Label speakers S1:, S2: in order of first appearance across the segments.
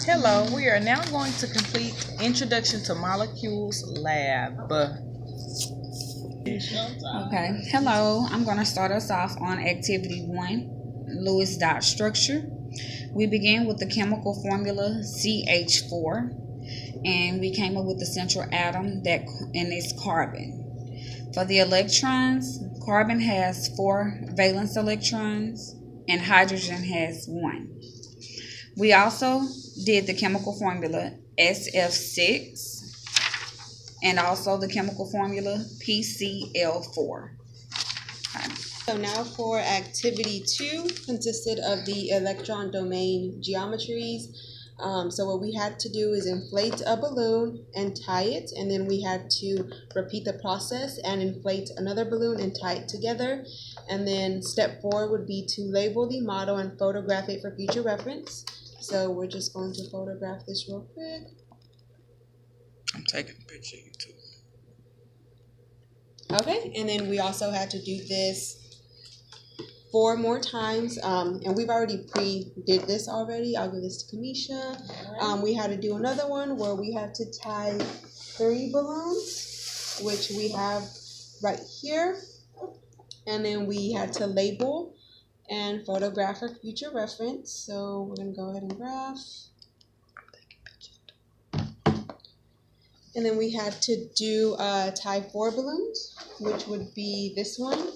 S1: Hello, we are now going to complete Introduction to Molecules Lab.
S2: Okay, hello, I'm going to start us off on Activity 1, Lewis dot structure. We began with the chemical formula CH4, and we came up with the central atom and it's carbon. For the electrons, carbon has 4 valence electrons and hydrogen has 1. We also did the chemical formula SF6 and also the chemical formula PCl4.
S3: So now for activity 2, consisted of the electron domain geometries. So what we had to do is inflate a balloon and tie it, and then we had to repeat the process and inflate another balloon and tie it together. And then step 4 would be to label the model and photograph it for future reference. So we're just going to photograph this real quick.
S1: I'm taking a picture of you too.
S3: Okay, and then we also had to do this 4 more times, and we've already did this already. I'll give this to Kamisha. We had to do another one where we had to tie 3 balloons, which we have right here, and then we had to label and photograph for future reference. So we're gonna go ahead and graph. And then we had to do tie 4 balloons, which would be this one.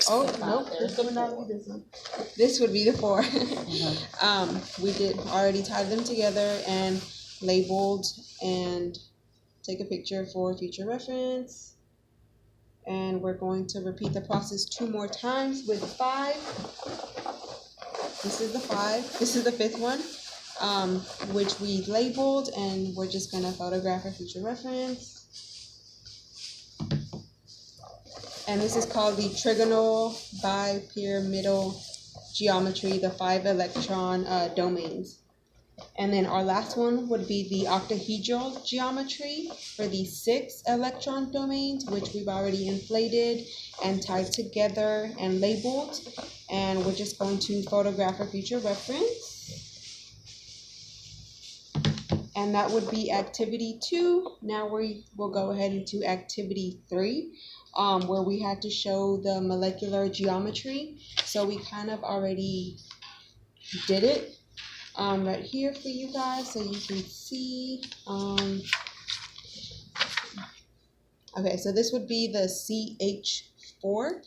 S3: Oh, nope, this would not be this one. This would be the 4. We did already tie them together and labeled and take a picture for future reference. And we're going to repeat the process 2 more times with 5. This is the 5. This is the 5th one, which we labeled, and we're just going to photograph for future reference. And this is called the trigonal bipyramidal geometry, the 5 electron domains. And then our last one would be the octahedral geometry for the 6 electron domains, which we've already inflated and tied together and labeled. And we're just going to photograph for future reference. And that would be activity 2. Now we will go ahead into activity 3. Where we had to show the molecular geometry. So we kind of already did it right here for you guys, so you can see. Okay, so this would be the CH4.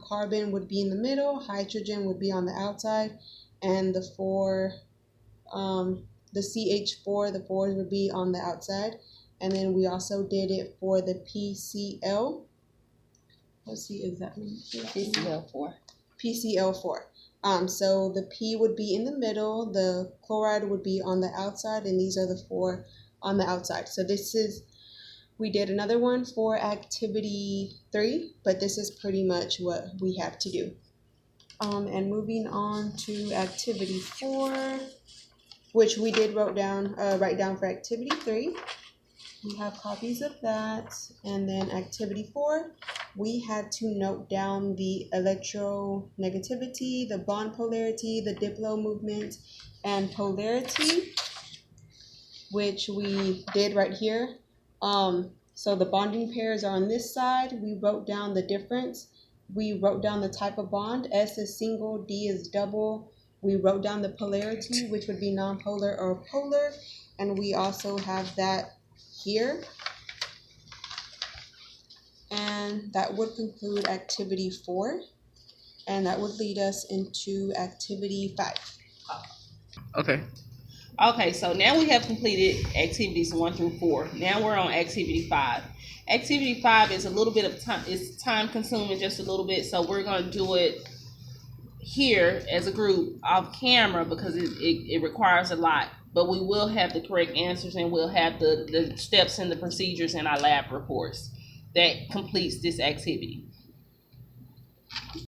S3: Carbon would be in the middle, hydrogen would be on the outside, and the CH4, the 4s would be on the outside. And then we also did it for the PCl. Let's see exactly.
S2: PCl4.
S3: PCl4. So the P would be in the middle, the chloride would be on the outside, and these are the 4 on the outside. So we did another one for activity 3, but this is pretty much what we have to do. And moving on to activity 4, which we did write down for activity 3. We have copies of that. And then activity 4, we had to note down the electronegativity, the bond polarity, the diplo movement, and polarity, which we did right here. So the bonding pairs are on this side. We wrote down the difference. We wrote down the type of bond. S is single, D is double. We wrote down the polarity, which would be nonpolar or polar. And we also have that here. And that would conclude activity 4, and that would lead us into activity 5.
S4: Okay, so now we have completed activities 1 through 4. Now we're on activity 5. Activity 5 is a little bit of time, it's time consuming just a little bit, so we're going to do it here as a group off camera because it requires a lot. But we will have the correct answers, and we'll have the steps and the procedures in our lab reports. That completes this activity.